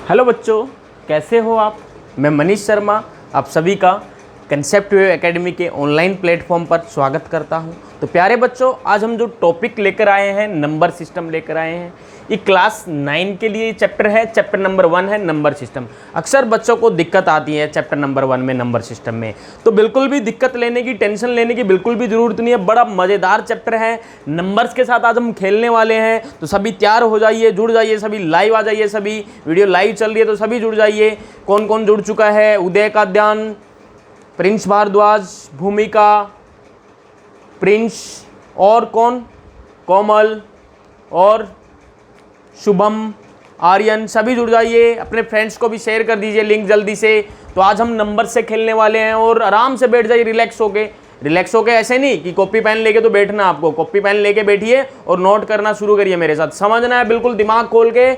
Hello बच्चों, कैसे हो आप। मैं मनीष शर्मा आप सभी का कंसेप्ट वेव एकेडमी के ऑनलाइन प्लेटफॉर्म पर स्वागत करता हूं। तो प्यारे बच्चों, आज हम जो टॉपिक लेकर आए हैं नंबर सिस्टम लेकर आए हैं। ये क्लास 9 के लिए चैप्टर है। चैप्टर नंबर 1 है नंबर सिस्टम। अक्सर बच्चों को दिक्कत आती है चैप्टर नंबर 1 में नंबर सिस्टम में, तो बिल्कुल भी दिक्कत लेने की, टेंशन लेने की बिल्कुल भी ज़रूरत नहीं है। बड़ा मज़ेदार चैप्टर है। नंबर्स के साथ आज हम खेलने वाले हैं, तो सभी तैयार हो जाइए, जुड़ जाइए, सभी लाइव आ जाइए। सभी वीडियो लाइव चल रही है तो सभी जुड़ जाइए। कौन कौन जुड़ चुका है? उदय का ध्यान, प्रिंस भारद्वाज, भूमिका, प्रिंस और कौन, कोमल और शुभम, आर्यन, सभी जुड़ जाइए। अपने फ्रेंड्स को भी शेयर कर दीजिए लिंक जल्दी से। तो आज हम नंबर से खेलने वाले हैं और आराम से बैठ जाइए रिलैक्स होके। ऐसे नहीं कि कॉपी पेन लेके तो बैठना, आपको कॉपी पेन लेके बैठिए और नोट करना शुरू करिए मेरे साथ। समझना है बिल्कुल, दिमाग खोल के।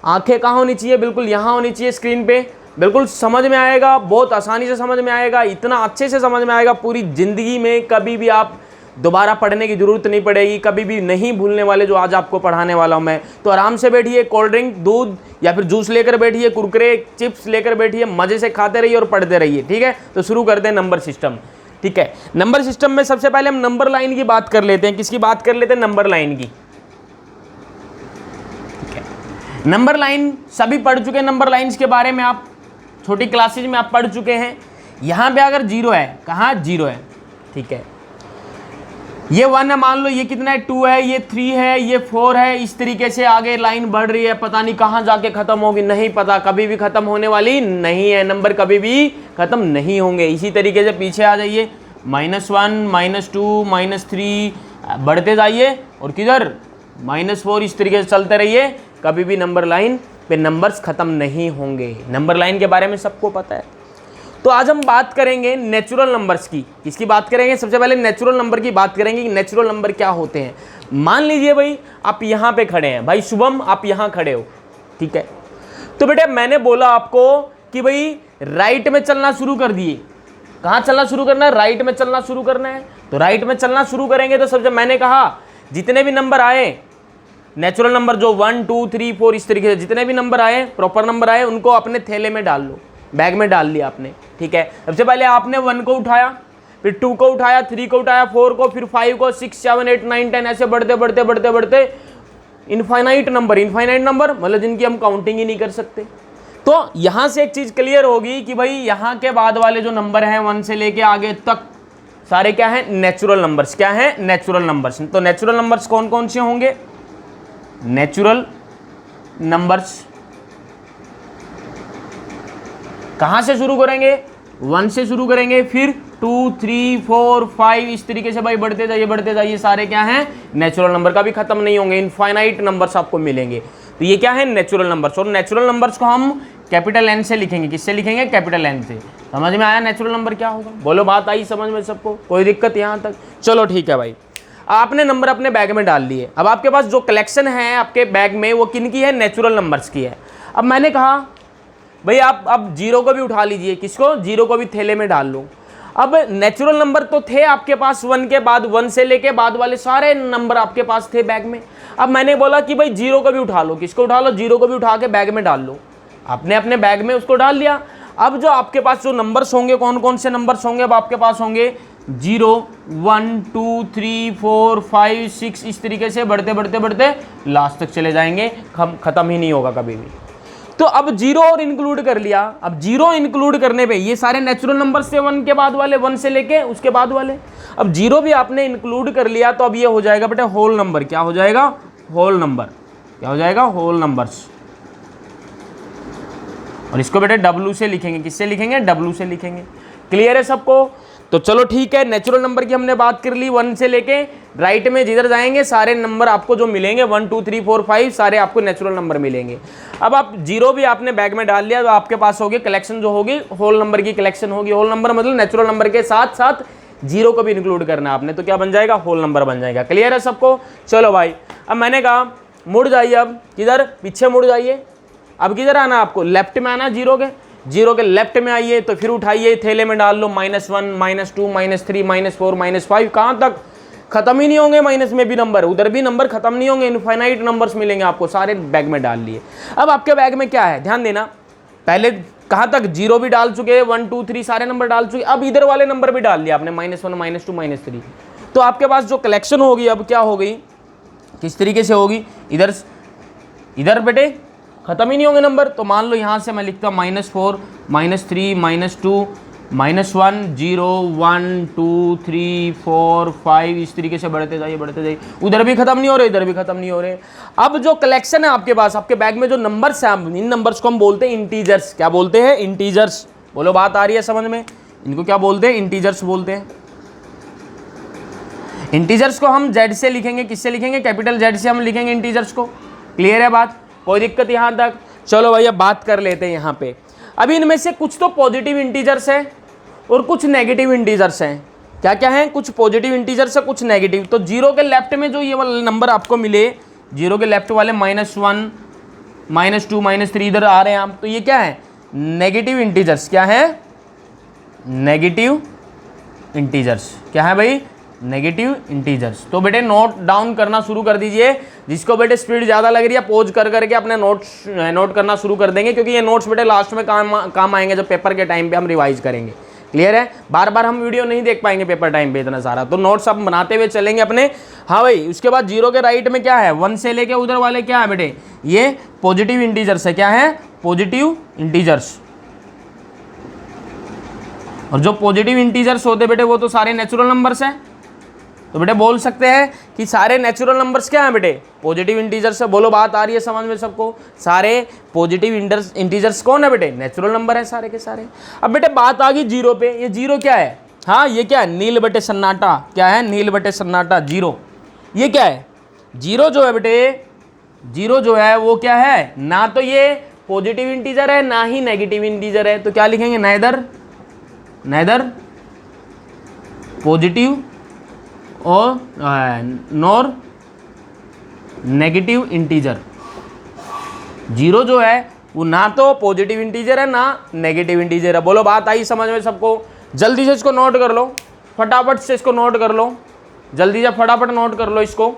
आंखें कहाँ होनी चाहिए? बिल्कुल यहाँ होनी चाहिए स्क्रीन पे। बिल्कुल समझ में आएगा, बहुत आसानी से समझ में आएगा, इतना अच्छे से समझ में आएगा, पूरी ज़िंदगी में कभी भी आप दोबारा पढ़ने की ज़रूरत नहीं पड़ेगी, कभी भी नहीं भूलने वाले जो आज आपको पढ़ाने वाला हूँ मैं। तो आराम से बैठिए, कोल्ड ड्रिंक, दूध या फिर जूस लेकर बैठिए, कुरकुरे, चिप्स लेकर बैठिए, मज़े से खाते रहिए और पढ़ते रहिए। ठीक है, तो शुरू करते हैं नंबर सिस्टम। ठीक है, नंबर सिस्टम में सबसे पहले हम नंबर लाइन की बात कर लेते हैं। किसकी बात कर लेते हैं? नंबर लाइन की। ठीक है, नंबर लाइन सभी पढ़ चुके हैं। नंबर लाइन्स के बारे में आप छोटी क्लासेज में आप पढ़ चुके हैं। यहाँ पे अगर जीरो है, कहाँ जीरो है, ठीक है, ये 1 है, मान लो ये कितना है 2 है, ये 3 है, ये 4 है। इस तरीके से आगे लाइन बढ़ रही है, पता नहीं कहाँ जाके खत्म होगी, नहीं पता, कभी भी खत्म होने वाली नहीं है। नंबर कभी भी खत्म नहीं होंगे। इसी तरीके से पीछे आ जाइए, -1, -2, -3 बढ़ते जाइए और किधर -4, इस तरीके से चलते रहिए। कभी भी नंबर लाइन पे नंबर्स खत्म नहीं होंगे। नंबर लाइन के बारे में सबको पता है। तो आज हम बात करेंगे नेचुरल नंबर्स की। किसकी बात करेंगे? सबसे पहले नेचुरल नंबर की बात करेंगे कि नेचुरल नंबर क्या होते हैं। मान लीजिए भाई आप यहाँ पे खड़े हैं, भाई शुभम आप यहाँ खड़े हो, ठीक है। तो बेटे मैंने बोला आपको कि भाई राइट में चलना शुरू कर दिए। कहाँ चलना शुरू करना है? राइट में चलना शुरू करना है। तो राइट में चलना शुरू करेंगे तो सबसे मैंने कहा जितने भी नंबर आए नेचुरल नंबर, जो 1, 2, 3, 4 इस तरीके से जितने भी नंबर आए, प्रॉपर नंबर आए, उनको अपने थैले में डाल लो, बैग में डाल लिया आपने। ठीक है, सबसे पहले आपने 1 को उठाया, फिर 2 को उठाया, 3 को उठाया, 4 को, फिर 5 को, 6, 7, 8, 9, 10 ऐसे बढ़ते बढ़ते बढ़ते बढ़ते इनफाइनाइट नंबर मतलब जिनकी हम काउंटिंग ही नहीं कर सकते। तो यहाँ से एक चीज़ क्लियर होगी कि भाई यहाँ के बाद वाले जो नंबर हैं 1 से लेके आगे तक सारे क्या हैं? Natural numbers. क्या हैं? Natural numbers. तो नेचुरल नंबर्स कौन कौन से होंगे? नेचुरल नंबर्स कहाँ से शुरू करेंगे? 1 से शुरू करेंगे, फिर 2, 3, 4, 5 इस तरीके से भाई बढ़ते जाइए। सारे क्या हैं? Natural number. का भी खत्म नहीं होंगे, इनफाइनाइट नंबर्स आपको मिलेंगे। तो ये क्या है? Natural numbers. और नेचुरल नंबर्स को हम कैपिटल N से लिखेंगे। किससे लिखेंगे? कैपिटल N से। समझ में आया नेचुरल नंबर क्या होगा? बोलो, बात आई समझ में सबको? कोई दिक्कत यहाँ तक? चलो ठीक है भाई, आपने नंबर अपने बैग में डाल लिए। अब आपके पास जो कलेक्शन है आपके बैग में वो किन की है? नेचुरल नंबर्स की है। अब मैंने कहा भाई आप अब 0 को भी उठा लीजिए। किसको? 0 को भी थैले में डाल लो। अब नेचुरल नंबर तो थे आपके पास 1 के बाद, 1 से लेके बाद वाले सारे नंबर आपके पास थे बैग में। अब मैंने बोला कि भाई 0 को भी उठा लो। किसको उठा लो? 0 को भी उठा के बैग में डाल लो। आपने अपने बैग में उसको डाल लिया। अब जो आपके पास जो नंबर्स होंगे, कौन कौन से नंबर्स होंगे? अब आपके पास होंगे 0, 1, 2, 3, 4, 5, 6 इस तरीके से बढ़ते बढ़ते बढ़ते लास्ट तक चले जाएंगे, खत्म ही नहीं होगा कभी भी। तो अब 0 और इंक्लूड कर लिया। अब 0 इंक्लूड करने पे ये सारे नेचुरल नंबर से 1 के बाद वाले, 1 से लेके उसके बाद वाले। अब 0 भी आपने इंक्लूड कर लिया तो अब ये हो जाएगा बेटा होल नंबर। क्या हो जाएगा? Whole number. क्या हो जाएगा? Whole numbers. और इसको बेटा W से लिखेंगे। किससे लिखेंगे? W से लिखेंगे। क्लियर है सबको? तो चलो ठीक है, नेचुरल नंबर की हमने बात कर ली। 1 से लेके राइट में जिधर जाएंगे सारे नंबर आपको जो मिलेंगे 1, 2, 3, 4, 5 सारे आपको नेचुरल नंबर मिलेंगे। अब आप 0 भी आपने बैग में डाल लिया तो आपके पास होगी कलेक्शन, जो होगी होल नंबर की कलेक्शन होगी। होल नंबर मतलब नेचुरल नंबर के साथ साथ 0 को भी इंक्लूड करना है आपने, तो क्या बन जाएगा? होल नंबर बन जाएगा। क्लियर है सबको? चलो भाई, अब मैंने कहा मुड़ जाइए। अब किधर? पीछे मुड़ जाइए। अब किधर आना आपको? लेफ्ट में आना। 0 के लेफ्ट में आइए, तो फिर उठाइए, थैले में डाल लो। -1, -2, -3, -4, -5 कहाँ तक? खत्म ही नहीं होंगे, माइनस में भी नंबर, उधर भी नंबर खत्म नहीं होंगे, इनफाइनाइट नंबर्स मिलेंगे आपको, सारे बैग में डाल लिए। अब आपके बैग में क्या है, ध्यान देना, पहले कहाँ तक, 0 भी डाल चुके, 1 2 3 सारे नंबर डाल चुके, अब इधर वाले नंबर भी डाल लिया आपने, -1 -2 -3। तो आपके पास जो कलेक्शन होगी अब क्या हो गई, किस तरीके से होगी, इधर बेटे खत्म ही नहीं होंगे नंबर। तो मान लो यहाँ से मैं लिखता हूँ -4 -3 -2 -1 0 1 2 3 4 5, इस तरीके से बढ़ते जाइए, उधर भी खत्म नहीं हो रहे, इधर भी खत्म नहीं हो रहे। अब जो कलेक्शन है आपके पास, आपके बैग में जो नंबर्स हैं, इन नंबर्स को हम बोलते हैं इंटीजर्स। क्या बोलते हैं, इंटीजर्स। बोलो बात आ रही है समझ में, इनको क्या बोलते हैं, इंटीजर्स बोलते हैं। इंटीजर्स को हम जेड से लिखेंगे, किससे लिखेंगे, कैपिटल जेड से हम लिखेंगे इंटीजर्स को। क्लियर है बात, कोई दिक्कत यहाँ तक। चलो भैया बात कर लेते हैं यहाँ पे। अभी इनमें से कुछ तो पॉजिटिव इंटीजर्स है और कुछ नेगेटिव इंटीजर्स हैं। क्या क्या हैं, कुछ पॉजिटिव इंटीजर्स है, कुछ नेगेटिव। तो 0 के लेफ्ट में जो ये वाला नंबर आपको मिले, 0 के लेफ्ट वाले -1 -2 -3 इधर आ रहे हैं आप, तो ये क्या है, नेगेटिव इंटीजर्स। क्या है, नेगेटिव इंटीजर्स। क्या है भाई, नेगेटिव इंटीजर्स। तो बेटे नोट डाउन करना शुरू कर दीजिए। जिसको बेटे स्पीड ज़्यादा लग रही है पॉज कर करके अपने नोट करना शुरू कर देंगे, क्योंकि ये नोट्स बेटे लास्ट में काम आएंगे, जब पेपर के टाइम पे हम रिवाइज करेंगे। क्लियर है, बार बार हम वीडियो नहीं देख पाएंगे पेपर टाइम पे इतना सारा, तो नोट्स अब बनाते हुए चलेंगे अपने। हाँ भाई, उसके बाद 0 के राइट में क्या है, 1 से लेके उधर वाले क्या है बेटे, ये पॉजिटिव इंटीजर्स है। क्या है, पॉजिटिव इंटीजर्स। और जो पॉजिटिव इंटीजर्स होते बेटे वो तो सारे नेचुरल नंबर्स हैं। तो बेटे बोल सकते हैं कि सारे नेचुरल नंबर्स क्या हैं बेटे, पॉजिटिव इंटीजर्स है। बोलो बात आ रही है समझ में सबको, सारे पॉजिटिव इंटीजर्स कौन है बेटे, नेचुरल नंबर है सारे के सारे। अब बेटे बात आ गई 0 पे, ये 0 क्या है, हाँ ये क्या है, नील बटे सन्नाटा। क्या है, नील बटे सन्नाटा, 0। ये क्या है, 0 जो है बेटे, 0 जो है वो क्या है, ना तो ये पॉजिटिव इंटीजर है ना ही नेगेटिव इंटीजर है। तो क्या लिखेंगे, नेदर पॉजिटिव और नॉर नेगेटिव इंटीजर। 0 जो है वो ना तो पॉजिटिव इंटीजर है ना नेगेटिव इंटीजर है। बोलो बात आई समझ में सबको। जल्दी से इसको नोट कर लो, फटाफट से इसको नोट कर लो, जल्दी से फटाफट नोट कर लो इसको।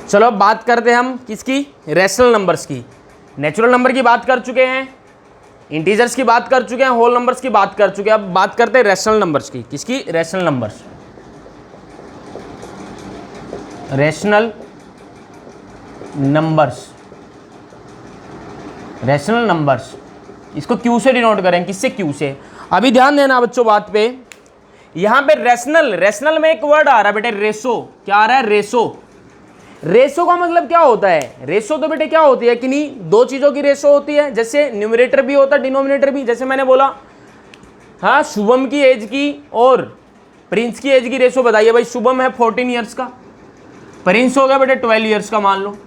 चलो अब बात करते हैं हम किसकी, रैशनल नंबर्स की। नेचुरल नंबर की बात कर चुके हैं, इंटीजर्स की बात कर चुके हैं, होल नंबर्स की बात कर चुके हैं। अब बात करते हैं रैशनल नंबर्स की। किसकी, rational numbers. Rational numbers, rational numbers, इसको क्यू से डिनोट करें। किससे, क्यू से। अभी ध्यान देना बच्चों बात पे, यहां पे रैशनल में एक वर्ड आ रहा है बेटे, रेशो। क्या आ रहा है, रेशो। रेशो का मतलब क्या होता है, रेशो तो बेटे क्या होती है कि नहीं, दो चीजों की रेशो होती है। जैसे न्यूमरेटर भी होता है, डिनोमिनेटर भी। जैसे मैंने बोला, हाँ शुभम की एज की और प्रिंस की एज की रेशो बताइए भाई। शुभम है 14 ईयर्स का, प्रिंस हो गया बेटे 12 ईयर्स का। मान लो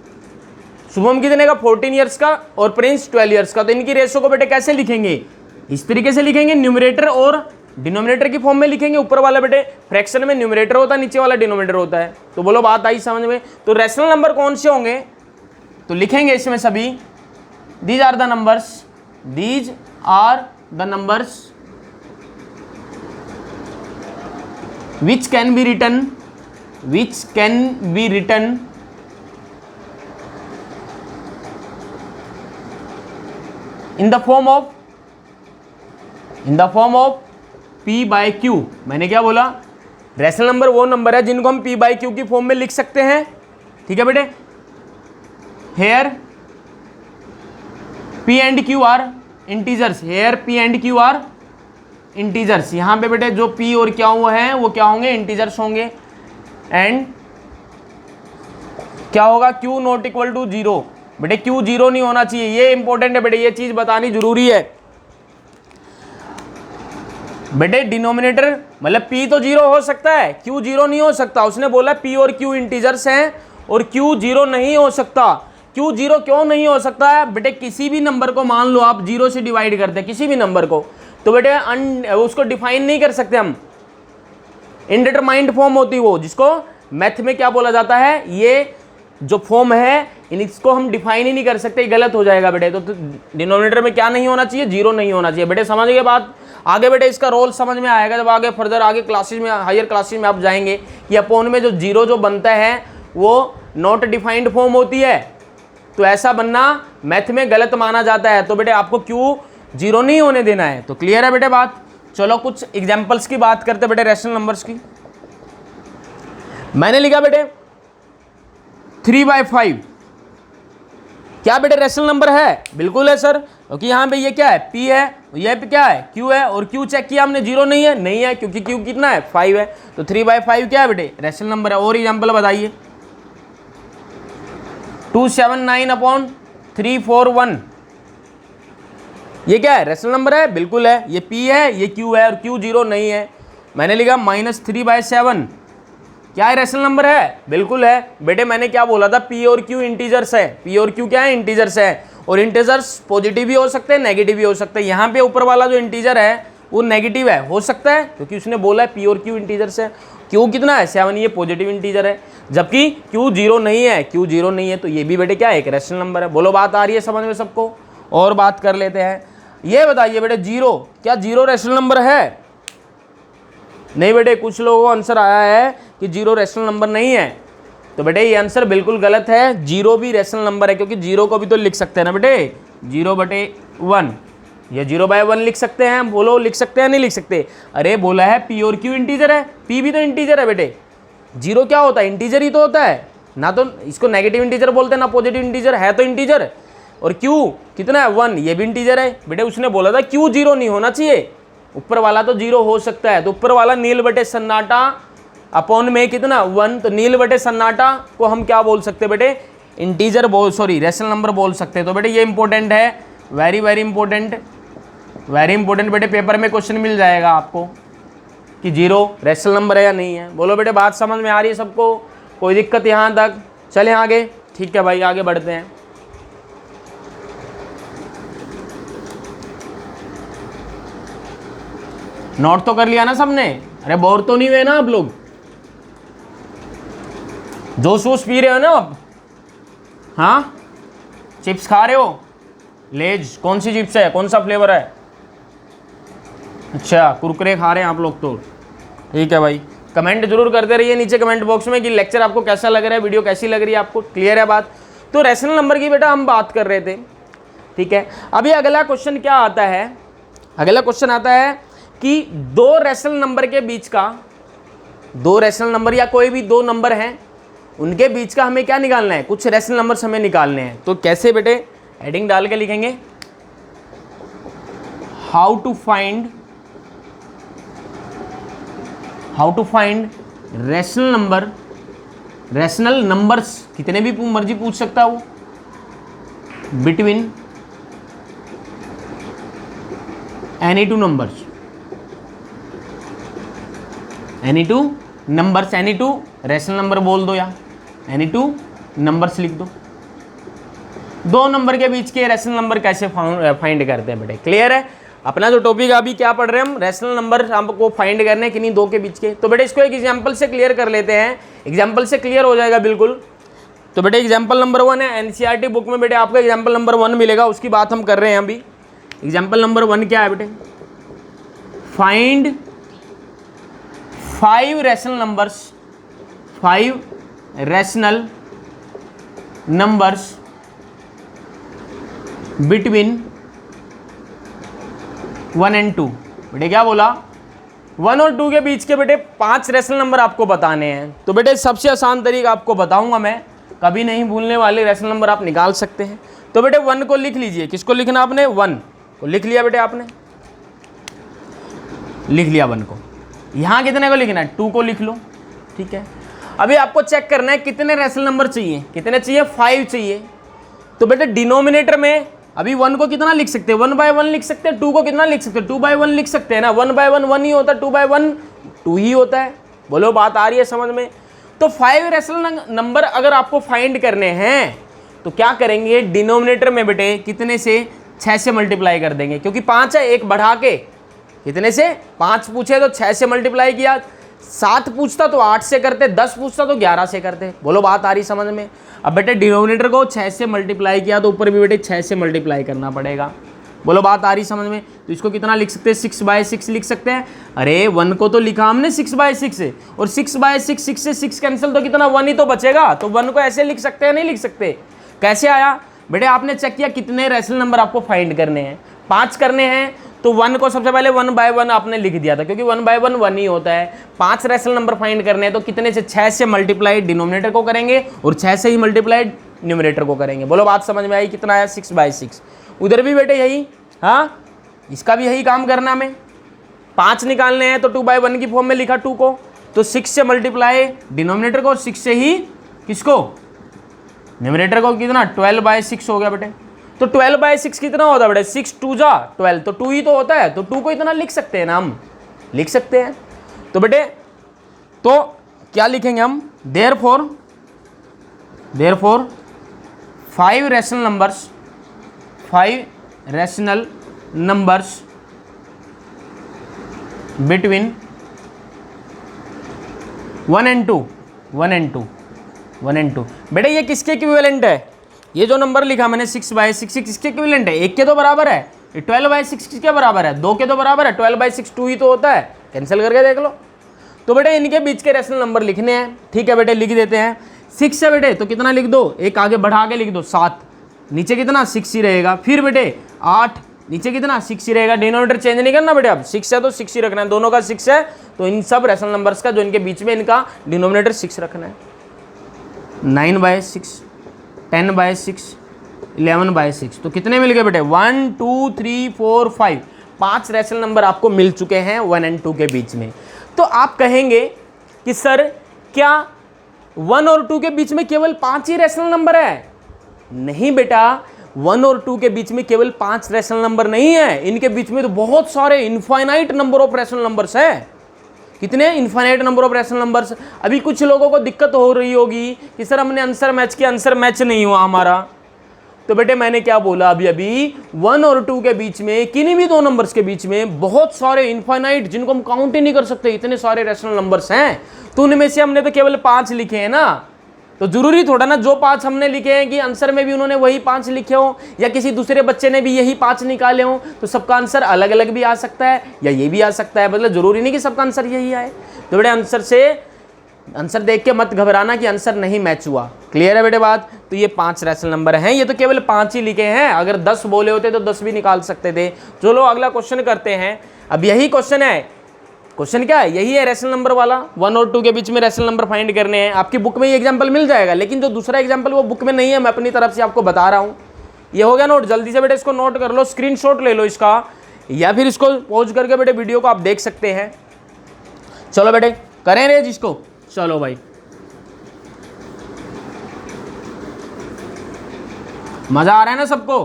शुभम कितने का, 14 ईयर्स का, और प्रिंस 12 ईयर्स का। तो इनकी रेशो को बेटे कैसे लिखेंगे, इस तरीके से लिखेंगे, न्यूमरेटर और डिनोमिनेटर की फॉर्म में लिखेंगे। ऊपर वाला बेटे फ्रैक्शन में न्यूमरेटर होता है, नीचे वाला डिनोमिनेटर होता है। तो बोलो बात आई समझ में। तो रैशनल नंबर कौन से होंगे, तो लिखेंगे इसमें सभी, these are the numbers which can be written in the form of P by Q। मैंने क्या बोला, रैशनल नंबर वो नंबर है जिनको हम P by Q की फॉर्म में लिख सकते हैं। ठीक है बेटे, here P and Q are integers, here P and Q are integers. यहाँ पे बेटे जो P और Q है वो क्या होंगे, इंटीजर्स होंगे। एंड क्या होगा, Q नॉट इक्वल टू 0। बेटे Q 0 नहीं होना चाहिए, ये इंपॉर्टेंट है बेटे, ये चीज बतानी जरूरी है बेटे। डिनोमिनेटर मतलब P तो 0 हो सकता है, Q 0 नहीं हो सकता। उसने बोला P और Q इंटीजर्स हैं और Q 0 नहीं हो सकता। Q 0 क्यों नहीं हो सकता है बेटे, किसी भी नंबर को मान लो आप 0 से डिवाइड करते हैं किसी भी नंबर को, तो बेटे उसको डिफाइन नहीं कर सकते हम। इनडिटरमाइंड फॉर्म होती वो, जिसको मैथ में क्या बोला जाता है, ये जो फॉर्म है इसको हम डिफाइन ही नहीं कर सकते, गलत हो जाएगा बेटे। तो डिनोमिनेटर में क्या नहीं होना चाहिए, जीरो नहीं होना चाहिए बेटे। समझ गए बात? आगे बेटे इसका रोल समझ में आएगा जब आगे फर्दर आगे क्लासेज में, हायर क्लासेज में आप जाएंगे कि अपॉन में जो जीरो जो बनता है वो नॉट डिफाइंड फॉर्म होती है, तो ऐसा बनना मैथ में गलत माना जाता है। तो बेटे आपको क्यों जीरो नहीं होने देना है। तो क्लियर है बेटे बात? चलो कुछ एग्जाम्पल्स की बात करते बेटे रैशनल नंबर्स की। मैंने लिखा बेटे 3/5, क्या बेटे रैशनल नंबर है? बिल्कुल है सर, क्योंकि यहाँ पे ये क्या है, P है, ये पे क्या है, Q है, और Q चेक किया हमने, जीरो नहीं है, नहीं है क्योंकि Q कितना है, 5 है। तो 3/5 क्या है बेटे, रैशनल नंबर है। और एग्जाम्पल बताइए, 279/341, ये क्या है, रैशनल नंबर है, बिल्कुल है। ये P है, ये Q है, और Q जीरो नहीं है। मैंने लिखा -3/7, क्या है, रैशनल नंबर है, बिल्कुल है बेटे। मैंने क्या बोला था, P और Q इंटीजर्स है, P और Q क्या है, इंटीजर्स है, और इंटीजर्स पॉजिटिव भी हो सकते हैं, नेगेटिव भी हो सकते हैं। यहाँ पे ऊपर वाला जो इंटीजर है वो नेगेटिव है, हो सकता है क्योंकि उसने बोला है P और Q इंटीजर्स है। Q कितना है, 7, ये पॉजिटिव इंटीजर है, जबकि Q जीरो नहीं है, Q जीरो नहीं है, तो ये भी बेटे क्या है, एक रैशनल नंबर है। बोलो बात आ रही है समझ में सबको? और बात कर लेते हैं, ये बताइए बेटे जीरो, क्या जीरो रैशनल नंबर है? नहीं बेटे, कुछ लोगों को आंसर आया है कि जीरो रैशनल नंबर नहीं है, तो बेटे ये आंसर बिल्कुल गलत है। जीरो भी रैशनल नंबर है, क्योंकि जीरो को भी तो लिख सकते हैं ना बेटे, 0/1 या 0/1 लिख सकते हैं। बोलो लिख सकते हैं नहीं लिख सकते? अरे बोला है P और Q इंटीजर है, P भी तो इंटीजर है बेटे। जीरो क्या होता है, इंटीजर ही तो होता है ना, तो इसको नेगेटिव इंटीजर बोलते हैं ना पॉजिटिव इंटीजर, है तो इंटीजर। और Q कितना है, 1, ये भी इंटीजर है बेटे। उसने बोला था Q जीरो नहीं होना चाहिए, ऊपर वाला तो जीरो हो सकता है, तो ऊपर वाला नील बटे सन्नाटा अपॉन में कितना, 1, तो नील बटे सन्नाटा को हम क्या बोल सकते हैं बेटे, इंटीजर बोल, सॉरी रैशनल नंबर बोल सकते हैं। तो बेटे ये इंपॉर्टेंट है, very very important, very important बेटे। पेपर में क्वेश्चन मिल जाएगा आपको कि जीरो रैशनल नंबर है या नहीं है। बोलो बेटे बात समझ में आ रही है सबको? कोई दिक्कत यहाँ तक? चले आगे, ठीक है भाई आगे बढ़ते हैं। नोट तो कर लिया ना सबने? अरे बोर तो नहीं हुए ना आप लोग? जोश वोश पी रहे हो ना आप? हाँ, चिप्स खा रहे हो? लेज कौन सी चिप्स है, कौन सा फ्लेवर है? अच्छा कुरकुरे खा रहे हैं आप लोग तो, ठीक है भाई। कमेंट जरूर करते रहिए नीचे कमेंट बॉक्स में कि लेक्चर आपको कैसा लग रहा है, वीडियो कैसी लग रही है आपको। क्लियर है बात? तो रैशनल नंबर की बेटा हम बात कर रहे थे, ठीक है। अभी अगला क्वेश्चन क्या आता है, अगला क्वेश्चन आता है कि दो रैशनल नंबर के बीच का, दो रैशनल नंबर या कोई भी दो नंबर हैं उनके बीच का हमें क्या निकालना है, कुछ रैशनल नंबर्स हमें निकालने हैं। तो कैसे बेटे, हेडिंग डाल के लिखेंगे, how to find rational number, rational numbers कितने भी मर्जी पूछ सकता है वो, between any two numbers, any two numbers, any two rational number बोल दो या एनी टू नंबर्स लिख दो। दो नंबर के बीच के रैशनल नंबर कैसे फाइंड करते हैं बेटे? क्लियर है? अपना जो टॉपिक अभी क्या पढ़ रहे हैं हम, रैशनल नंबर हमको फाइंड करने किन्हीं दो के बीच के। तो बेटे इसको एक एग्जांपल से क्लियर कर लेते हैं, एग्जांपल से क्लियर हो जाएगा बिल्कुल। तो बेटे एग्जांपल नंबर 1 है, एनसीईआरटी बुक में बेटे आपको एग्जांपल नंबर 1 मिलेगा, उसकी बात हम कर रहे हैं अभी। एग्जांपल नंबर 1 क्या है बेटे, find 5 rational numbers, 5 rational numbers between 1 and 2। बेटे क्या बोला, 1 और 2 के बीच के बेटे 5 रैशनल नंबर आपको बताने हैं। तो बेटे सबसे आसान तरीका आपको बताऊंगा मैं, कभी नहीं भूलने वाले रैशनल नंबर आप निकाल सकते हैं। तो बेटे 1 को लिख लीजिए, किसको लिखना आपने, 1 को लिख लिया बेटे आपने, लिख लिया 1 को। यहाँ कितने को लिखना है, 2 को लिख लो, ठीक है। अभी आपको चेक करना है कितने रैशनल नंबर चाहिए, कितने चाहिए, 5 चाहिए। तो बेटे डिनोमिनेटर में अभी 1 को कितना लिख सकते हैं, 1/1 लिख सकते हैं, 2 को कितना लिख सकते हैं, 2/1 लिख सकते हैं ना। 1/1 1 ही होता है, 2/1 2 ही होता है। बोलो बात आ रही है समझ में? तो 5 रैशनल नंबर अगर आपको फाइंड करने हैं तो क्या करेंगे, डिनोमिनेटर में बेटे कितने से, 6 से मल्टीप्लाई कर देंगे, क्योंकि 5 है, एक बढ़ा के कितने से, 5 पूछे तो 6 से मल्टीप्लाई किया, 7 पूछता तो 8 से करते, 10 पूछता तो 11 से करते। बोलो बात आ रही समझ में। अब बेटे डिनोमिनेटर को 6 से मल्टीप्लाई किया तो ऊपर भी बेटे 6 से मल्टीप्लाई करना पड़ेगा। बोलो बात आ रही समझ में। तो इसको कितना लिख सकते हैं, 6/6 लिख सकते हैं। अरे 1 को तो लिखा हमने 6/6 से, और 6/6, 6 से 6 कैंसिल तो कितना 1 ही तो बचेगा। तो 1 को ऐसे लिख सकते हैं, नहीं लिख सकते। कैसे आया बेटे, आपने चेक किया कितने रैशनल नंबर आपको फाइंड करने हैं, 5 करने हैं। तो 1 को सबसे पहले 1/1 आपने लिख दिया था, क्योंकि 1/1 1 ही होता है। 5 रैशनल नंबर फाइंड करने हैं तो कितने से, 6 से मल्टीप्लाई डिनोमिनेटर को करेंगे और 6 से ही मल्टीप्लाई न्यूमरेटर को करेंगे। बोलो बात समझ में आई। कितना आया, 6/6। उधर भी बेटे यही, हाँ इसका भी यही काम करना हमें। 5 निकालने हैं तो 2/1 की फॉर्म में लिखा 2 को, तो 6 से मल्टीप्लाई डिनोमिनेटर को, 6 से ही किसको, न्यूमरेटर को। कितना, 12/6 हो गया बेटे। तो 12/6 कितना होता है बेटे, 6 2 जा 12, तो 2 ही तो होता है। तो 2 को इतना लिख सकते हैं ना, हम लिख सकते हैं। तो बेटे तो क्या लिखेंगे हम, therefore 5 rational numbers between 1 and 2। बेटे ये किसके इक्विवेलेंट है, ये जो नंबर लिखा मैंने 6/6 किसके इक्विवेलेंट है, 1 के तो बराबर है। ये 12/6 किसके बराबर है, 2 के तो बराबर है। 12/6 2 ही तो होता है, कैंसिल करके देख लो। तो बेटे इनके बीच के रैशनल नंबर लिखने हैं। ठीक है बेटे, लिख देते हैं। 6 है बेटे तो कितना लिख दो, एक आगे बढ़ा के लिख दो 7, नीचे कितना 6 ही रहेगा। फिर बेटे 8, नीचे कितना 6 ही रहेगा। डिनोमिनेटर चेंज नहीं करना बेटे, अब 6 है तो 6 ही रखना है। दोनों का 6 है तो इन सब रैशनल नंबर्स का जो इनके बीच में, इनका डिनोमिनेटर 6 रखना है। 9/6, 10/6, 11/6। तो कितने मिल गए बेटे, 1 2 3 4 5, 5 रैशनल नंबर आपको मिल चुके हैं 1 और 2 के बीच में। तो आप कहेंगे कि सर क्या 1 और 2 के बीच में केवल 5 ही रैशनल नंबर है? नहीं बेटा, 1 और 2 के बीच में केवल 5 रैशनल नंबर नहीं है, इनके बीच में तो बहुत सारे infinite number of rational numbers है। कितने, infinite number of rational numbers. अभी कुछ लोगों को दिक्कत हो रही होगी कि सर हमने आंसर मैच किया, आंसर मैच नहीं हुआ हमारा। तो बेटे मैंने क्या बोला अभी 1 और 2 के बीच में, किन्हीं भी 2 नंबर्स के बीच में बहुत सारे इनफाइनाइट, जिनको हम काउंट ही नहीं कर सकते, इतने सारे रैशनल नंबर्स हैं। तो उनमें से हमने तो केवल 5 लिखे हैं ना। तो जरूरी थोड़ा ना जो 5 हमने लिखे हैं कि आंसर में भी उन्होंने वही 5 लिखे हो, या किसी दूसरे बच्चे ने भी यही 5 निकाले हो। तो सबका आंसर अलग अलग भी आ सकता है, या ये भी आ सकता है। मतलब जरूरी नहीं कि सबका आंसर यही आए। तो बेटे आंसर देख के मत घबराना कि आंसर नहीं मैच हुआ। क्लियर है बेटे बात। तो ये 5 रैशनल नंबर हैं, ये तो केवल 5 ही लिखे हैं। अगर 10 बोले होते तो 10 भी निकाल सकते थे। चलो अगला क्वेश्चन करते हैं। अब यही क्वेश्चन है, क्वेश्चन क्या है, यही है रैशनल नंबर वाला। 1 और 2 के बीच में रैशनल नंबर फाइंड करने हैं। आपकी बुक में ये एग्जांपल मिल जाएगा, लेकिन जो दूसरा एग्जांपल वो बुक में नहीं है, मैं अपनी तरफ से आपको बता रहा हूँ। ये हो गया नोट, जल्दी से बेटे इसको नोट कर लो, स्क्रीनशॉट ले लो इसका, या फिर इसको पॉज करके बेटे वीडियो को आप देख सकते हैं। चलो बेटे करें रेज इसको। चलो भाई, मजा आ रहा है ना सबको।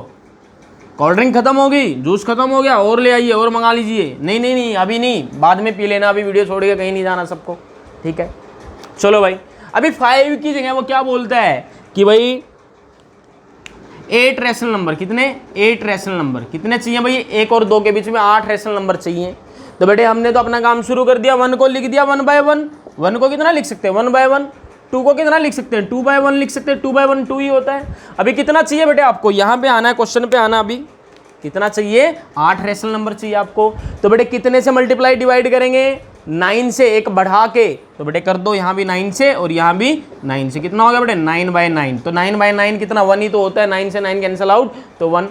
कोल्ड ड्रिंक खत्म हो गई, जूस खत्म हो गया, और ले आइए और मंगा लीजिए। नहीं नहीं नहीं, अभी नहीं, बाद में पी लेना, अभी वीडियो छोड़ के कहीं नहीं जाना सबको। ठीक है चलो भाई, अभी 5 की जगह वो क्या बोलता है कि भाई 8 रैशनल नंबर, कितने 8 रैशनल नंबर कितने चाहिए भाई, 1 और 2 के बीच में 8 रैशनल नंबर चाहिए। तो बेटे हमने तो अपना काम शुरू कर दिया, 1 को लिख दिया 1/1। 1 को कितना लिख सकते हैं 1/1, 2 को कितना लिख सकते हैं 2/1 लिख सकते हैं, 2/1 2 ही होता है। अभी कितना चाहिए बेटे आपको, यहाँ पे आना है, क्वेश्चन पे आना। अभी कितना चाहिए, 8 रैशनल नंबर चाहिए आपको। तो बेटे कितने से मल्टीप्लाई डिवाइड करेंगे, 9 से, एक बढ़ा के। तो बेटे कर दो यहाँ भी 9 से और यहाँ भी 9 से। कितना हो गया बेटे 9/9। तो 9/9 कितना 1 ही तो होता है, 9 से 9 कैंसिल आउट तो 1।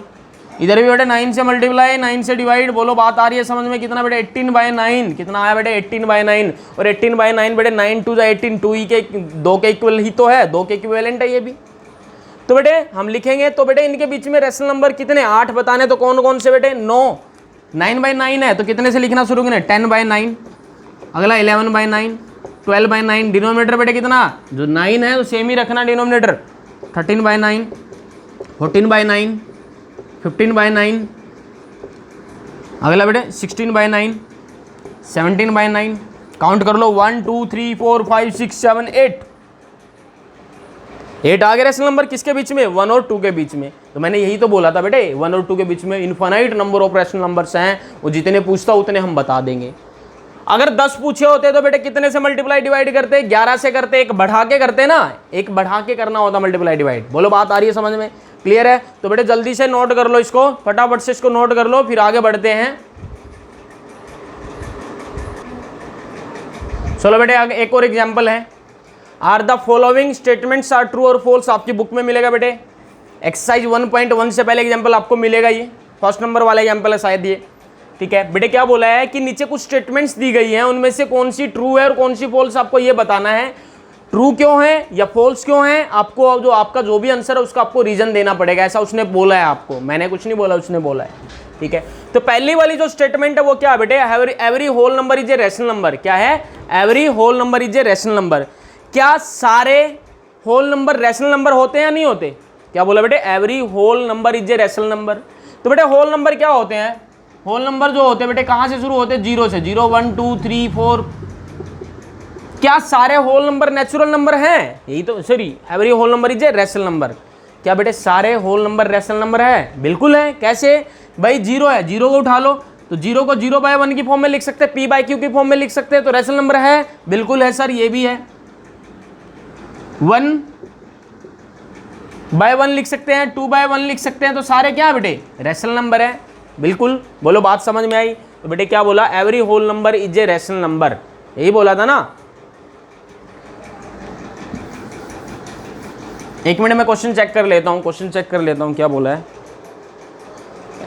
इधर भी बेटे 9 से मल्टीप्लाई, 9 से डिवाइड। बोलो बात आ रही है समझ में। कितना बेटे 18/9। कितना आया बेटे 18/9। और 18/9 बेटे 9 2 18, 2 ही के 2 के इक्वल ही तो है, 2 के इक्विवेलेंट है ये भी। तो बेटे हम लिखेंगे। तो बेटे इनके बीच में रैशनल नंबर कितने, 8 बताने। तो कौन कौन से बेटे, 9 9/9 है। तो कितने से लिखना शुरू करें, 10/9। अगला 11/9, 12/9। डिनोमिनेटर बेटे कितना, जो 9 है तो सेम ही रखना डिनोमिनेटर। 13/9, 14/9, 15/9। अगला बेटे 16/9, 17/9। काउंट कर लो 1 2 3 4 5 6 7 8। 8 आ गए रैशनल नंबर किसके बीच में, 1 और 2 के बीच में। तो मैंने यही तो बोला था बेटे, 1 और 2 के बीच में infinite number of rational numbers हैं, वो जितने पूछता उतने हम बता देंगे। अगर 10 पूछे होते तो बेटे कितने से मल्टीप्लाई डिवाइड करते? 11 से करते, एक बढ़ा के करते ना, एक बढ़ा के करना होता मल्टीप्लाई डिवाइड। बोलो बात आ रही है समझ में? क्लियर है? तो बेटे जल्दी से नोट कर लो इसको, फटाफट से इसको नोट कर लो, फिर आगे बढ़ते हैं। चलो बेटे आगे एक और एग्जाम्पल है। Are the following statements are true और फॉल्स, आपकी बुक में मिलेगा बेटे। एक्सरसाइज 1.1 से पहले एग्जाम्पल आपको मिलेगा, ये फर्स्ट नंबर वाला एग्जाम्पल है शायद ये। ठीक है बेटे, क्या बोला है कि नीचे कुछ स्टेटमेंट्स दी गई हैं, उनमें से कौन सी ट्रू है और कौन सी फॉल्स, आपको ये बताना है। ट्रू क्यों है या फॉल्स क्यों है, आपको जो आपका जो भी आंसर है उसका आपको रीजन देना पड़ेगा, ऐसा उसने बोला है आपको, मैंने कुछ नहीं बोला, उसने बोला है। ठीक है, तो पहली वाली जो स्टेटमेंट है वो क्या है बेटे? Every whole number is a rational number. क्या है? Every whole number is a rational number. क्या सारे होल नंबर रैशनल नंबर होते हैं या नहीं होते? क्या बोला बेटे? Every whole number is a rational number. तो बेटे होल नंबर क्या होते हैं? होल नंबर जो होते हैं बेटे कहाँ से शुरू होते हैं? 0 से। 0 1 2 3 4। क्या सारे होल नंबर नेचुरल नंबर हैं? यही तो, sorry, every whole number is a rational number. क्या बेटे सारे होल नंबर रैशनल नंबर है? बिल्कुल है। कैसे भाई? 0 है, 0 को उठा लो तो 0 को 0/1 की फॉर्म में लिख सकते हैं, p/q की फॉर्म में लिख सकते हैं, तो रैशनल नंबर है। बिल्कुल है सर, ये भी है। 1/1 लिख सकते हैं, 2/1 लिख सकते हैं, तो सारे क्या है बेटे? रैशनल नंबर है। बिल्कुल। बोलो बात समझ में आई? तो बेटे क्या बोला? Every whole number is a rational number, यही बोला था ना। एक मिनट में क्वेश्चन चेक कर लेता हूँ, क्वेश्चन चेक कर लेता हूँ क्या बोला है।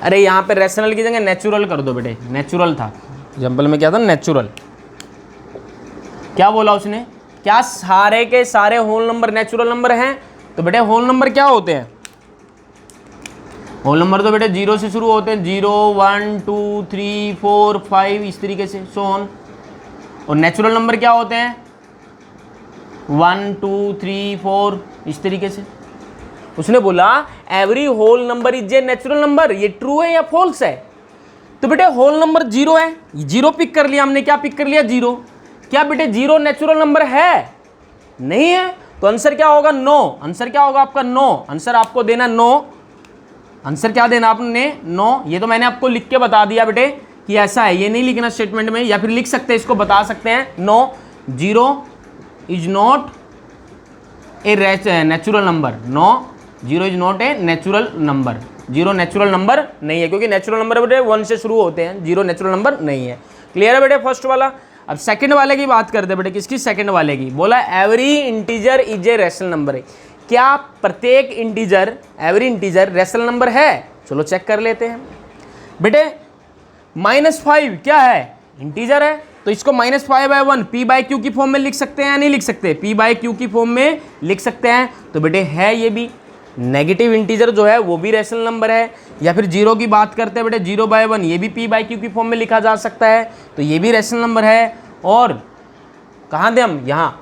अरे यहाँ पे रैशनल की जगह नेचुरल कर दो बेटे, नेचुरल था एग्जाम्पल में, क्या था? नेचुरल। क्या बोला उसने? क्या सारे के सारे होल नंबर नेचुरल नंबर हैं? तो बेटे होल नंबर क्या होते हैं? होल नंबर तो बेटे 0 से शुरू होते हैं, 0 1 2 3 4 5 इस तरीके से, सो ऑन। और नेचुरल नंबर क्या होते हैं? 1 2 3 4 इस तरीके से। उसने बोला every whole number is a natural number. ये ट्रू है या फॉल्स है? तो बेटे होल नंबर 0 है, 0 पिक कर लिया हमने। क्या पिक कर लिया? 0। क्या बेटे 0 नेचुरल नंबर है? नहीं है। तो आंसर क्या होगा? नो। आंसर क्या होगा आपका? नो। आंसर आपको देना नो। आंसर क्या देना आपने? नो। ये तो मैंने आपको लिख के बता दिया बेटे कि ऐसा है, ये नहीं लिखना स्टेटमेंट में, या फिर लिख सकते हैं, इसको बता सकते हैं। No, 0 is not a natural number. No, 0 is not a natural number. 0 natural number नहीं है, क्योंकि नेचुरल नंबर बेटे 1 से शुरू होते हैं, 0 नेचुरल नंबर नहीं है। क्लियर है बेटे फर्स्ट वाला? अब सेकंड वाले की बात करते हैं बेटे। किसकी? सेकंड वाले की। बोला every integer is a rational number. क्या प्रत्येक integer, every integer rational number है? चलो चेक कर लेते हैं बेटे। -5 क्या है? इंटीजर है, तो इसको -5/1 p/q की फॉर्म में लिख सकते हैं या नहीं लिख सकते? p/q की फॉर्म में लिख सकते हैं। तो बेटे है ये भी। नेगेटिव इंटीजर जो है वो भी रैशनल नंबर है। या फिर 0 की बात करते हैं बेटे, 0/1 ये भी p/q की फॉर्म में लिखा जा सकता है, तो ये भी रैशनल नंबर है। और कहाँ दे हम? यहाँ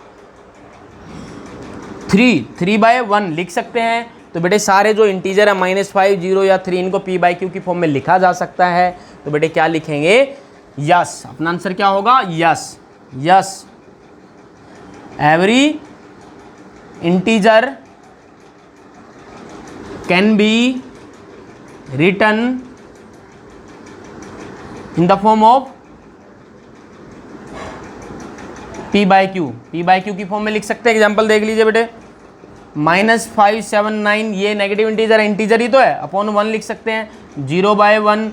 3/1 लिख सकते हैं। तो बेटे सारे जो इंटीजर है -5 0 या 3, इनको p/q की फॉर्म में लिखा जा सकता है। तो बेटे क्या लिखेंगे? यस। अपना आंसर क्या होगा? Yes. Yes, every integer can be written in the form of p/q। p/q की फॉर्म में लिख सकते हैं। एग्जाम्पल देख लीजिए बेटे, -579 ये नेगेटिव इंटीजर है, इंटीजर ही तो है, अपॉन 1 लिख सकते हैं। 0/1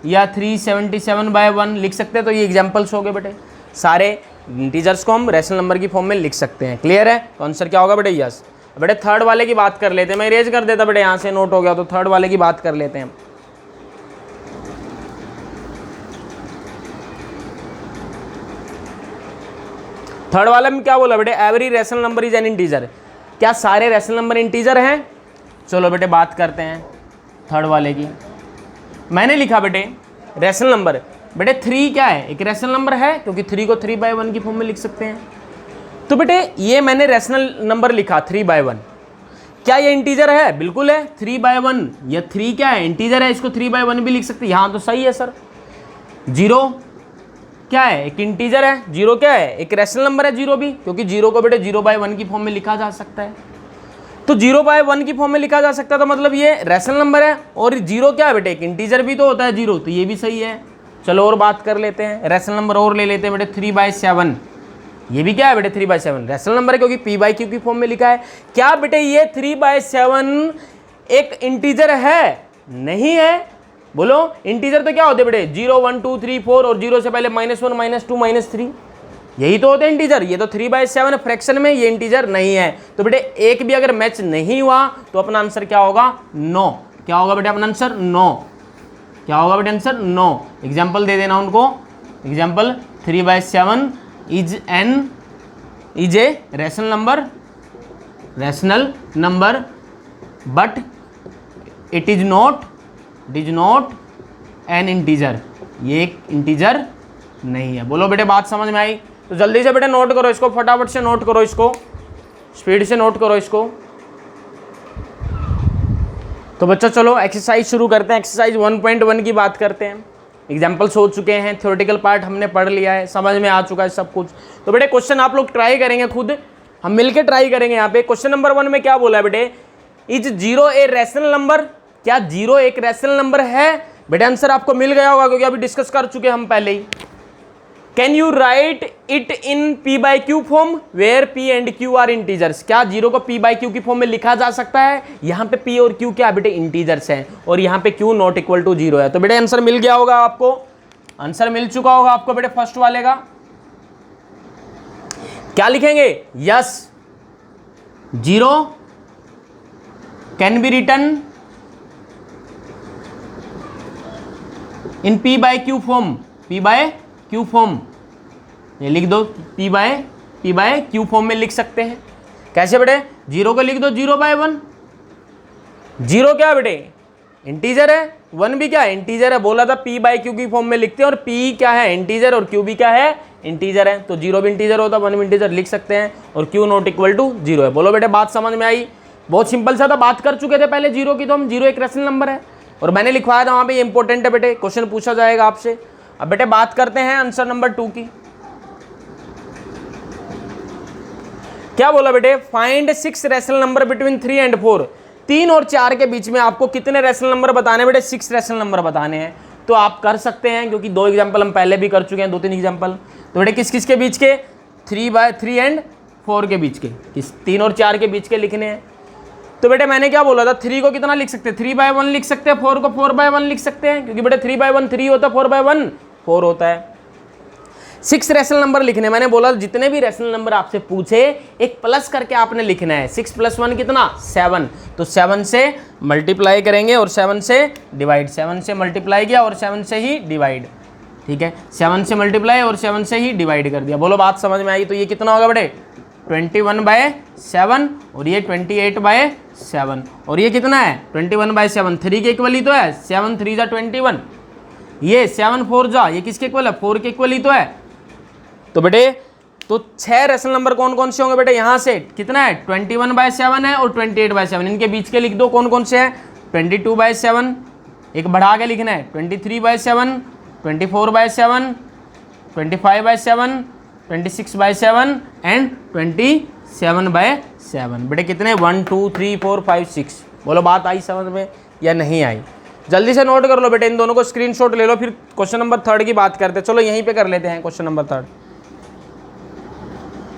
या 377/1 लिख सकते हैं। तो ये एग्जाम्पल्स हो गए बेटे। सारे इंटीजर्स को हम रैशनल नंबर की फॉर्म में लिख सकते हैं। क्लियर है? तो आंसर क्या होगा बेटे? यस। बेटे थर्ड वाले की बात कर लेते हैं। मैं इरेज कर देता बेटे, यहाँ से नोट हो गया, तो थर्ड वाले की बात कर लेते हैं। थर्ड वाले में क्या बोला बेटे? Every rational number is an integer. क्या सारे रैशनल नंबर इंटीजर हैं? चलो बेटे बात करते हैं थर्ड वाले की। मैंने लिखा बेटे रैशनल नंबर। बेटे 3 क्या है? एक रैशनल नंबर है, क्योंकि 3 को 3/1 की फॉर्म में लिख सकते हैं। तो बेटे ये मैंने रैशनल नंबर लिखा 3/1। क्या ये इंटीजर है? बिल्कुल है। 3/1, ये 3 क्या है? इंटीजर है, इसको 3/1 भी लिख सकते हैं। यहाँ तो सही है सर। 0 क्या है? एक इंटीजर है। 0 क्या है? एक रैशनल नंबर है 0 भी, क्योंकि 0 को बेटे 0/1 की फॉर्म में लिखा जा सकता है। तो 0/1 की फॉर्म में लिखा जा सकता है, तो मतलब ये रैशनल नंबर है। और 0 क्या है बेटे? एक इंटीजर भी तो होता है 0, तो ये भी सही है। चलो और बात कर लेते हैं, रैशनल नंबर और ले लेते हैं बेटे 3/7। ये भी क्या है बेटे 3/7 रैशनल नंबर है, क्योंकि p बाई क्यू की फॉर्म में लिखा है। क्या बेटे ये 3/7 एक इंटीजर है? नहीं है। बोलो इंटीजर तो क्या होते हैं बेटे 0 1 2 3 4 और 0 से पहले -1 -2 -3, यही तो होते हैं इंटीजर। ये तो 3/7 फ्रैक्शन में ये इंटीजर नहीं है। तो बेटे एक भी अगर मैच नहीं हुआ तो अपना आंसर क्या होगा? 9। क्या होगा बेटे अपना आंसर? 9। क्या होगा बेटे आंसर? 9। एग्जाम्पल दे देना उनको। Example 3/7 is a rational number but it is not an integer. ये एक इंटीजर नहीं है। बोलो बेटे बात समझ में आई? तो जल्दी से बेटे नोट करो इसको, फटाफट से नोट करो इसको, स्पीड से नोट करो इसको। तो बच्चों चलो एक्सरसाइज शुरू करते हैं। एक्सरसाइज 1.1 की बात करते हैं। एग्जाम्पल्स हो चुके हैं, थ्योरेटिकल पार्ट हमने पढ़ लिया है, समझ में आ चुका है सब कुछ। तो बेटे क्वेश्चन आप लोग ट्राई करेंगे, खुद हम मिलके ट्राई करेंगे। यहाँ पे क्वेश्चन नंबर 1 में क्या बोला है बेटे? Is 0 A rational number? क्या 0 एक रैशनल नंबर है? बेटे आंसर आपको मिल गया होगा क्योंकि अभी डिस्कस कर चुके हम पहले ही। Can you write it in p/q form where p and q are integers? क्या 0 को p/q की फॉर्म में लिखा जा सकता है? यहाँ पे p और q क्या बेटे इंटीजर्स हैं और यहाँ पे q नॉट इक्वल टू 0 है। तो बेटे आंसर मिल गया होगा आपको, आंसर मिल चुका होगा आपको बेटे फर्स्ट वाले का। क्या लिखेंगे? Yes 0 can be written in p/q form. p/q form ये लिख दो, p/q फॉर्म में लिख सकते हैं। कैसे बेटे? 0 को लिख दो 0/1। 0 क्या बेटे इंटीजर है, 1 भी क्या है इंटीजर है। बोला था p/q की फॉर्म में लिखते हैं और p क्या है इंटीजर और q भी क्या है इंटीजर है। तो 0 भी इंटीजर होता, 1 भी इंटीजर लिख सकते हैं और q नॉट इक्वल टू 0 है। बोलो बेटे बात समझ में आई? बहुत सिंपल सा था, बात कर चुके थे पहले 0 की। तो हम 0 एक रैशनल नंबर है और मैंने लिखवाया था वहाँ पे, ये इंपॉर्टेंट है बेटे, क्वेश्चन पूछा जाएगा आपसे। अब बेटे बात करते हैं आंसर नंबर 2 की। क्या बोला बेटे? Find 6 rational number between 3 and 4। 3 और 4 के बीच में आपको कितने रैशनल नंबर बताने बेटे? 6 रैशनल नंबर बताने हैं। तो आप कर सकते हैं क्योंकि 2 एग्जाम्पल हम पहले भी कर चुके हैं, 2-3 एग्जाम्पल। तो बेटे किस किस के बीच के? 3 एंड 4 के बीच के, किस 3 और 4 के बीच के लिखने हैं। तो बेटे मैंने क्या बोला था? 3 को कितना लिख सकते हैं? 3/1 लिख सकते हैं। 4 को 4/1 लिख सकते हैं क्योंकि बेटे 3/1 3 होता है, 4/1 4 होता है। 6 रैशनल नंबर लिखने, मैंने बोला जितने भी रैशनल नंबर आपसे पूछे एक प्लस करके आपने लिखना है। 6 + 1 कितना? 7। तो 7 से मल्टीप्लाई करेंगे और 7 से डिवाइड। 7 से मल्टीप्लाई किया और 7 से ही डिवाइड। ठीक है, 7 से मल्टीप्लाई और 7 से ही डिवाइड कर दिया। बोलो बात समझ में आई? तो ये कितना होगा बेटे? 21/7 और ये 28/7 और ये कितना है? 21/7। 3 के इक्वल ही तो है, 7 3 जा 21। ये 7 4 जा, ये किसके इक्वल है? 4 के इक्वल ही तो है। तो बेटे तो 6 रैशनल नंबर कौन कौन से होंगे बेटे? यहाँ से कितना है? 21/7 है और 28/7। इनके बीच के लिख दो कौन कौन से हैं? 22/7, एक बढ़ा के लिखना है 23/7, 24/7, 25/7, 26/7 एंड 27/7। बेटे कितने? 1 2 3 4 5 6। बोलो बात आई समझ में या नहीं आई? जल्दी से नोट कर लो बेटे, इन दोनों को स्क्रीनशॉट ले लो, फिर क्वेश्चन नंबर 3 की बात करते हैं। चलो यहीं पे कर लेते हैं क्वेश्चन नंबर 3।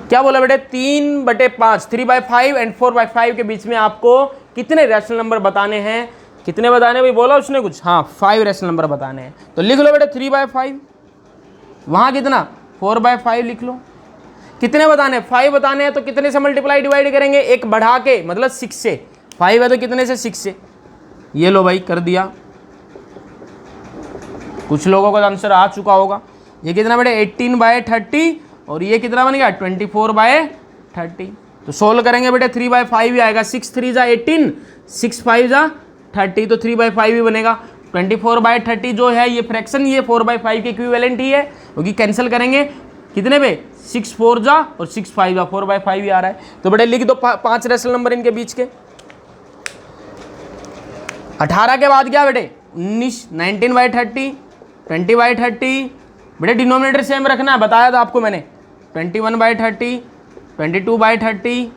क्या बोला बेटे? 3/5 3/5 एंड 4/5 के बीच में आपको कितने रैशनल नंबर बताने हैं? कितने बताने भाई? बोला उसने कुछ? हाँ 5 रैशनल नंबर बताने हैं। तो लिख लो बेटे 3/5, वहाँ कितना? 4/5 लिख लो। कितने बताने? 5 बताने हैं। तो कितने से मल्टीप्लाई डिवाइड करेंगे? एक बढ़ा के, मतलब 6 से। 5 है तो कितने से? 6 से। ये लो भाई कर दिया। कुछ लोगों का आंसर आ चुका होगा। ये कितना बेटे? 18/30 और ये कितना बन गया? 24/30। तो सोल्व करेंगे बेटे 3/5 ही आएगा। 6 3 जा 18, 6 5 जा 30, तो 3/5 ही बनेगा। 24/30 जो है ये फ्रैक्शन, ये 4/5 के इक्विवेलेंट ही है क्योंकि कैंसिल करेंगे कितने पे? 6 4 जा और 6 5 जा, 4/5 ही आ रहा है। तो बेटे लिख दो 5 रैशनल नंबर इनके बीच के। 18 के बाद क्या बेटे? 19, 19/30, 20/30। बेटे डिनोमिनेटर सेम रखना है, बताया था आपको मैंने। 21/30, 22/30,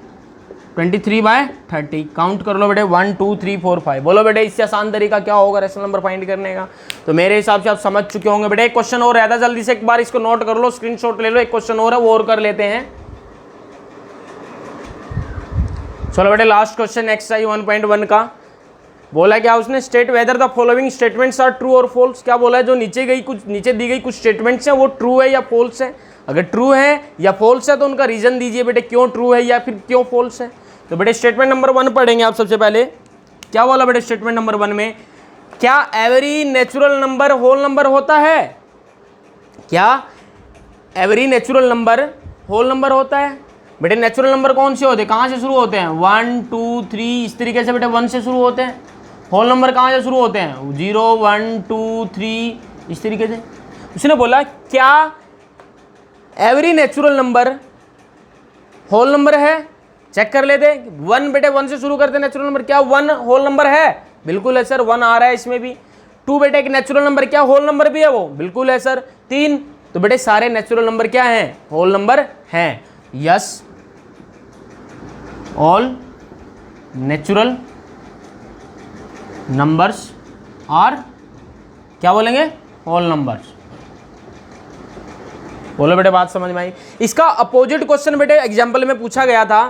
23/30 काउंट कर लो बेटे 1 2 3 4 5। बोलो बेटे इससे आसान तरीका क्या होगा रैशनल नंबर फाइंड करने का? तो मेरे हिसाब से आप समझ चुके होंगे बेटे। एक क्वेश्चन और रहता है, जल्दी से एक बार इसको नोट कर लो, स्क्रीनशॉट ले लो। एक क्वेश्चन और है वो और कर लेते हैं। चलो बेटे लास्ट क्वेश्चन एक्सरसाइज 1.1 का बोला क्या उसने, state whether the following statements are true और फॉल्स। क्या बोला है, जो नीचे दी गई कुछ स्टेटमेंट्स हैं वो ट्रू है या फॉल्स है। अगर ट्रू है या फॉल्स है तो उनका रीजन दीजिए बेटे, क्यों ट्रू है या फिर क्यों फॉल्स है। तो बेटे स्टेटमेंट नंबर 1 पढ़ेंगे आप सबसे पहले। क्या बोला बेटे स्टेटमेंट नंबर 1 में, क्या every natural number whole number होता है? क्या every natural number whole number होता है? बेटे नेचुरल नंबर कौन से होते हैं, कहाँ से शुरू होते हैं? 1 2 3 इस तरीके से बेटे 1 से शुरू होते हैं। होल नंबर कहाँ से शुरू होते हैं? 0 1 2 3 इस तरीके से। उसने बोला क्या every natural number whole number है? चेक कर लेते। 1 बेटे 1 से शुरू करते हैं नेचुरल नंबर, क्या 1 होल नंबर है? बिल्कुल है सर, 1 आ रहा है इसमें भी। 2 बेटे एक नेचुरल नंबर, क्या होल नंबर भी है वो? बिल्कुल है सर। 3 तो बेटे सारे नेचुरल नंबर क्या हैं? होल नंबर हैं। Yes all natural numbers are क्या बोलेंगे? Whole numbers. बोलो बेटे बात समझ में आई। इसका अपोजिट क्वेश्चन बेटे एग्जाम्पल में पूछा गया था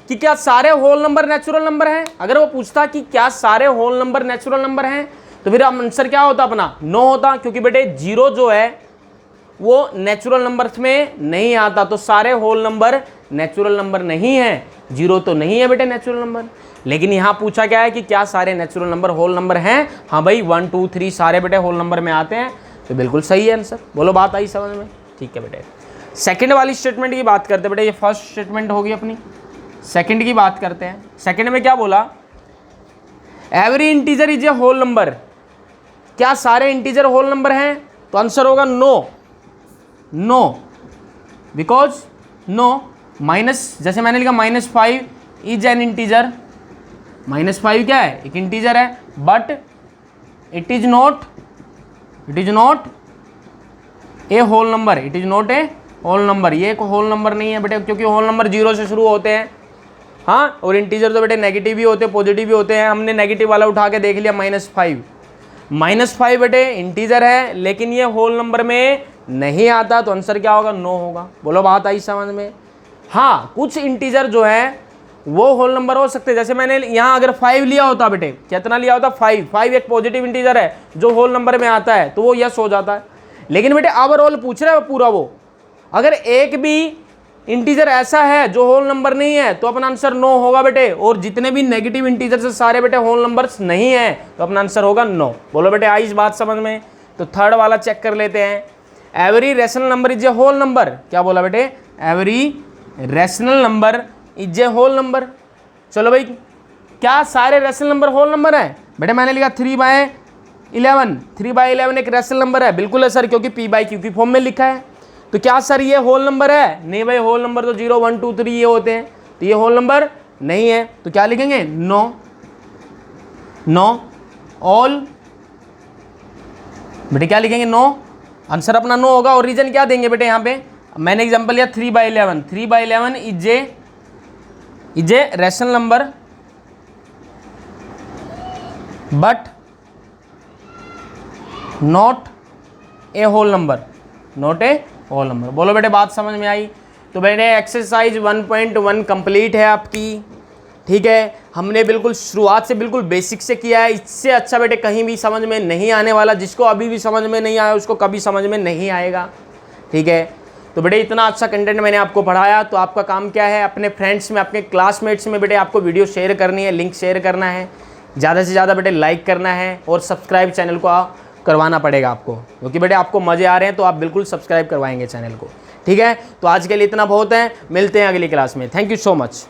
कि क्या सारे होल नंबर नेचुरल नंबर हैं। अगर वो पूछता कि क्या सारे होल नंबर नेचुरल नंबर हैं तो फिर आंसर क्या होता अपना? नो होता, क्योंकि बेटे 0 जो है वो नेचुरल नंबर्स में नहीं आता। तो सारे होल नंबर नेचुरल नंबर नहीं है, 0 तो नहीं है बेटे नेचुरल नंबर। लेकिन यहाँ पूछा क्या है कि क्या सारे नेचुरल नंबर होल नंबर हैं? हाँ भाई 1 2 3 सारे बेटे होल नंबर में आते हैं, तो बिल्कुल सही है आंसर। बोलो बात आई समझ में? ठीक है बेटे। सेकंड वाली स्टेटमेंट की बात करते हैं बेटे, ये फर्स्ट स्टेटमेंट होगी अपनी। सेकंड की बात करते हैं। सेकंड में क्या बोला, every integer is a whole number. क्या सारे इंटीजर होल नंबर हैं? तो आंसर होगा no. No because no minus, जैसे मैंने लिखा -5 इज एन इंटीजर। -5 क्या है? एक इंटीजर है, but it is not a whole number. It is not a whole number. ये एक होल नंबर नहीं है बेटे, क्योंकि होल नंबर 0 से शुरू होते हैं। हाँ, और इंटीजर तो बेटे नेगेटिव भी होते हैं पॉजिटिव भी होते हैं। हमने नेगेटिव वाला उठा के देख लिया -5 बेटे इंटीजर है, लेकिन ये होल नंबर में नहीं आता। तो आंसर क्या होगा? नो होगा। बोलो बात आई समझ में? हाँ, कुछ इंटीजर जो है वो होल नंबर हो सकते हैं। जैसे मैंने यहाँ अगर 5 लिया होता बेटे, कितना लिया होता? 5 एक पॉजिटिव इंटीजर है जो होल नंबर में आता है, तो वो यस हो जाता है। लेकिन बेटे ओवरऑल पूछ रहा है पूरा वो, अगर एक भी इंटीजर ऐसा है जो होल नंबर नहीं है तो अपना आंसर नो होगा बेटे। और जितने भी नेगेटिव इंटीजर से सारे बेटे होल नंबर्स नहीं है, तो अपना आंसर होगा नो। बोलो बेटे आई इस बात समझ में? तो थर्ड वाला चेक कर लेते हैं। Every rational number is a whole number. क्या बोला बेटे? Every rational number is a whole number. चलो भाई, क्या सारे रैशनल नंबर होल नंबर है? बेटे मैंने लिखा 3/11। 3/11 एक रैशनल नंबर है। बिल्कुल है सर, क्योंकि p/q की फॉर्म में लिखा है। तो क्या सर ये होल नंबर है? नहीं भाई, होल नंबर तो 0 1 2 3 ये होते हैं, तो ये होल नंबर नहीं है। तो क्या लिखेंगे? Know all. बेटे क्या लिखेंगे? नो। आंसर अपना नो होगा। और रीजन क्या देंगे बेटे? यहाँ पे मैंने एग्जांपल लिया 3/11। 3/11 is a rational number but not a whole number. Not a whole number. बोलो बेटे बात समझ में आई? तो बेटे एक्सरसाइज 1.1 कंप्लीट है आपकी। ठीक है, हमने बिल्कुल शुरुआत से बिल्कुल बेसिक से किया है। इससे अच्छा बेटे कहीं भी समझ में नहीं आने वाला। जिसको अभी भी समझ में नहीं आया उसको कभी समझ में नहीं आएगा। ठीक है, तो बेटे इतना अच्छा कंटेंट मैंने आपको पढ़ाया, तो आपका काम क्या है? अपने फ्रेंड्स में, अपने क्लासमेट्स में बेटे आपको वीडियो शेयर करनी है, लिंक शेयर करना है, ज़्यादा से ज़्यादा बेटे लाइक करना है, और सब्सक्राइब चैनल को करवाना पड़ेगा आपको, क्योंकि बेटे आपको मज़े आ रहे हैं तो आप बिल्कुल सब्सक्राइब करवाएंगे चैनल को। ठीक है, तो आज के लिए इतना बहुत है। मिलते हैं अगली क्लास में। Thank you so much.